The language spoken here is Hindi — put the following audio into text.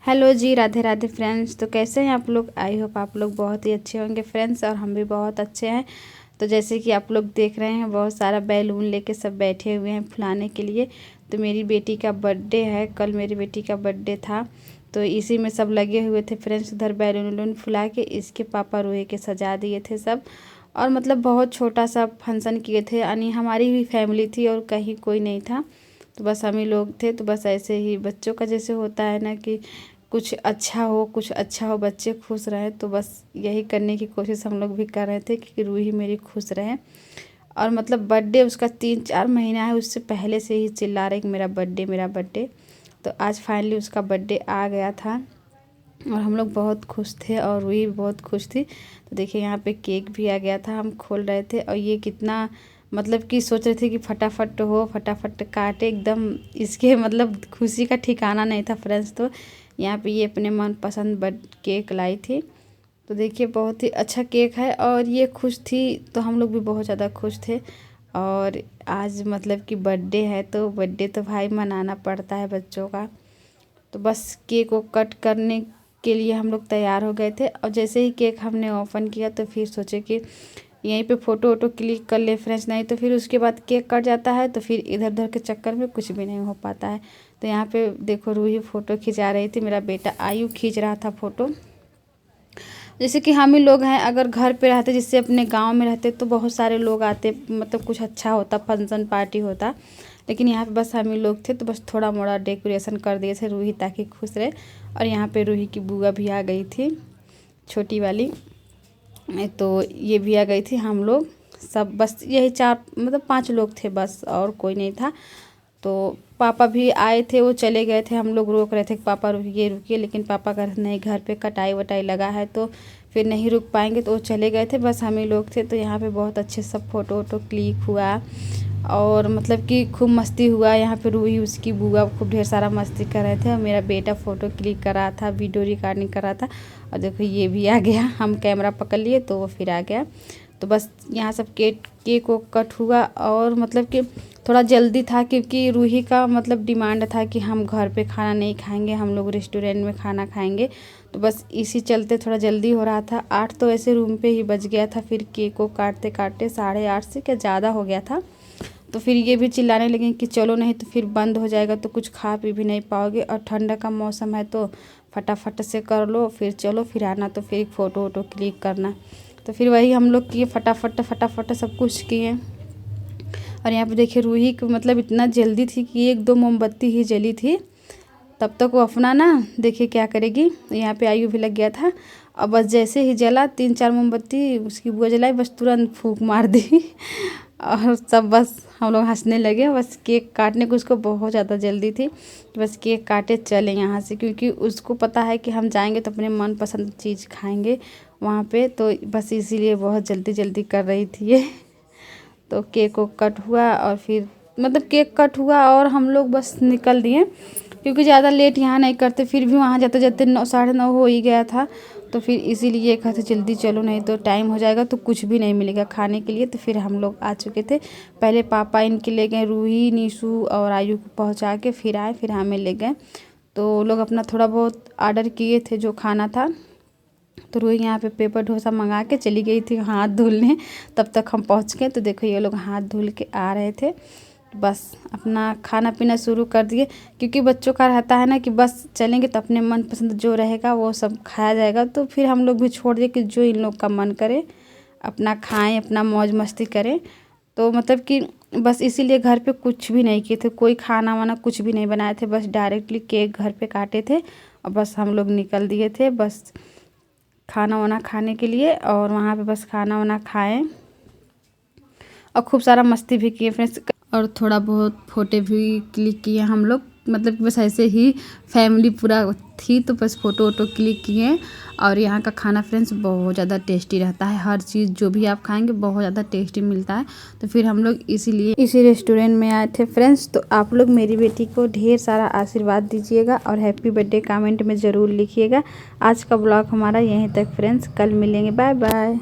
हेलो जी, राधे राधे फ्रेंड्स। तो कैसे हैं आप लोग? आई होप आप लोग बहुत ही अच्छे होंगे फ्रेंड्स, और हम भी बहुत अच्छे हैं। तो जैसे कि आप लोग देख रहे हैं, बहुत सारा बैलून लेके सब बैठे हुए हैं फुलाने के लिए। तो मेरी बेटी का बर्थडे है, कल मेरी बेटी का बर्थडे था, तो इसी में सब लगे हुए थे फ्रेंड्स। उधर बैलून वैलून फुला के इसके पापा रोए के सजा दिए थे सब। और मतलब बहुत छोटा सा फंक्शन किए थे, यानी हमारी ही फैमिली थी और कहीं कोई नहीं था, तो बस हम ही लोग थे। तो बस ऐसे ही बच्चों का जैसे होता है ना कि कुछ अच्छा हो, कुछ अच्छा हो, बच्चे खुश रहें, तो बस यही करने की कोशिश हम लोग भी कर रहे थे कि रूही मेरी खुश रहे। और मतलब बर्थडे उसका 3-4 महीना है, उससे पहले से ही चिल्ला रहे कि मेरा बर्थडे मेरा बर्थडे। तो आज फाइनली उसका बर्थडे आ गया था और हम लोग बहुत खुश थे और रूही भी बहुत खुश थी। तो देखिए यहाँ पे केक भी आ गया था, हम खोल रहे थे और ये कितना मतलब कि सोच रहे थे कि फटाफट हो, फटाफट काटे एकदम। इसके मतलब खुशी का ठिकाना नहीं था फ्रेंड्स। तो यहाँ पे ये अपने मनपसंद केक लाई थी। तो देखिए बहुत ही अच्छा केक है और ये खुश थी तो हम लोग भी बहुत ज़्यादा खुश थे। और आज मतलब कि बर्थडे है, तो बर्थडे तो भाई मनाना पड़ता है बच्चों का। तो बस केक को कट करने के लिए हम लोग तैयार हो गए थे। और जैसे ही केक हमने ओपन किया तो फिर सोचे कि यहीं पे फ़ोटो वोटो क्लिक कर ले फ्रेंड्स, नहीं तो फिर उसके बाद केक कट जाता है तो फिर इधर उधर के चक्कर में कुछ भी नहीं हो पाता है। तो यहाँ पे देखो रूही फ़ोटो खिंचा रही थी, मेरा बेटा आयु खींच रहा था फ़ोटो। जैसे कि हम ही लोग हैं, अगर घर पे रहते, जिससे अपने गांव में रहते, तो बहुत सारे लोग आते, मतलब कुछ अच्छा होता, फंक्शन पार्टी होता। लेकिन यहाँ पे बस हम ही लोग थे, तो बस थोड़ा मोड़ा डेकोरेशन कर दिए थे रूही ताकि खुश रहे। और यहाँ पे रूही की बुआ भी आ गई थी, छोटी वाली, तो ये भी आ गई थी। हम लोग सब बस यही 4 मतलब 5 लोग थे बस, और कोई नहीं था। तो पापा भी आए थे, वो चले गए थे। हम लोग रोक रहे थे कि पापा रुकिए रुकिए, लेकिन पापा कह रहे नहीं, घर पे कटाई वटाई लगा है तो फिर नहीं रुक पाएंगे, तो वो चले गए थे। बस हम ही लोग थे। तो यहाँ पे बहुत अच्छे सब फ़ोटो वोटो क्लिक हुआ और मतलब कि खूब मस्ती हुआ। यहाँ पे रूही उसकी बुआ खूब ढेर सारा मस्ती कर रहे थे और मेरा बेटा फ़ोटो क्लिक कर रहा था, वीडियो रिकॉर्डिंग कर रहा था। और देखो ये भी आ गया, हम कैमरा पकड़ लिए तो वो फिर आ गया। तो बस यहाँ सब केक को कट हुआ और मतलब कि थोड़ा जल्दी था, क्योंकि रूही का मतलब डिमांड था कि हम घर पे खाना नहीं खाएंगे, हम लोग रेस्टोरेंट में खाना खाएंगे। तो बस इसी चलते थोड़ा जल्दी हो रहा था। 8 तो ऐसे रूम पे ही बज गया था, फिर केक को काटते काटते 8:30 से क्या ज़्यादा हो गया था। तो फिर ये भी चिल्लाने लगे कि चलो, नहीं तो फिर बंद हो जाएगा तो कुछ खा पी भी नहीं पाओगे, और ठंडा का मौसम है तो फटाफट से कर लो, फिर चलो, फिर आना तो फिर फ़ोटो वोटो क्लिक करना। तो फिर वही हम लोग किए, फटाफट फटाफट सब कुछ किए। और यहाँ पे देखिए रूही को मतलब इतना जल्दी थी कि 1-2 मोमबत्ती ही जली थी, तब तक वो अपना ना देखिए क्या करेगी। यहाँ पे आयु भी लग गया था, और बस जैसे ही जला 3-4 मोमबत्ती उसकी बुआ जलाई, बस तुरंत फूंक मार दी और सब बस हम लोग हंसने लगे। बस केक काटने को उसको बहुत ज़्यादा जल्दी थी, बस केक काटे चले यहाँ से, क्योंकि उसको पता है कि हम जाएंगे तो अपने मनपसंद चीज़ खाएंगे वहाँ पे। तो बस इसीलिए बहुत जल्दी जल्दी कर रही थी ये। तो केक को कट हुआ और फिर मतलब केक कट हुआ और हम लोग बस निकल दिए, क्योंकि ज़्यादा लेट यहाँ नहीं करते। फिर भी वहाँ जाते जाते 9 9:30 हो ही गया था। तो फिर इसीलिए कहते जल्दी चलो, नहीं तो टाइम हो जाएगा तो कुछ भी नहीं मिलेगा खाने के लिए। तो फिर हम लोग आ चुके थे। पहले पापा इनके ले गए, रूही निशु और आयु को पहुँचा के फिर आए, फिर हमें ले गए। तो लोग अपना थोड़ा बहुत ऑर्डर किए थे जो खाना था। तो रूही यहाँ पे पेपर डोसा मंगा के चली गई थी हाथ धुलने, तब तक हम पहुँच गए। तो देखो ये लोग हाथ धुल के आ रहे थे, बस अपना खाना पीना शुरू कर दिए, क्योंकि बच्चों का रहता है ना कि बस चलेंगे तो अपने मनपसंद जो रहेगा वो सब खाया जाएगा। तो फिर हम लोग भी छोड़ दिए कि जो इन लोग का मन करे अपना खाएं, अपना मौज मस्ती करें। तो मतलब कि बस इसीलिए घर पे कुछ भी नहीं किए थे, कोई खाना वाना कुछ भी नहीं बनाए थे, बस डायरेक्टली केक घर पे काटे थे और बस हम लोग निकल दिए थे बस खाना वाना खाने के लिए। और वहाँ पे बस खाना वाना खाएं और खूब सारा मस्ती भी किए फ्रेंड्स, और थोड़ा बहुत फ़ोटो भी क्लिक किए हम लोग। मतलब बस ऐसे ही फैमिली पूरा थी, तो बस फ़ोटो वोटो क्लिक किए। और यहाँ का खाना फ्रेंड्स बहुत ज़्यादा टेस्टी रहता है, हर चीज़ जो भी आप खाएंगे बहुत ज़्यादा टेस्टी मिलता है। तो फिर हम लोग इसीलिए इसी रेस्टोरेंट में आए थे फ्रेंड्स। तो आप लोग मेरी बेटी को ढेर सारा आशीर्वाद दीजिएगा और हैप्पी बर्थडे कमेंट में ज़रूर लिखिएगा। आज का ब्लॉग हमारा यहीं तक फ्रेंड्स, कल मिलेंगे, बाय बाय।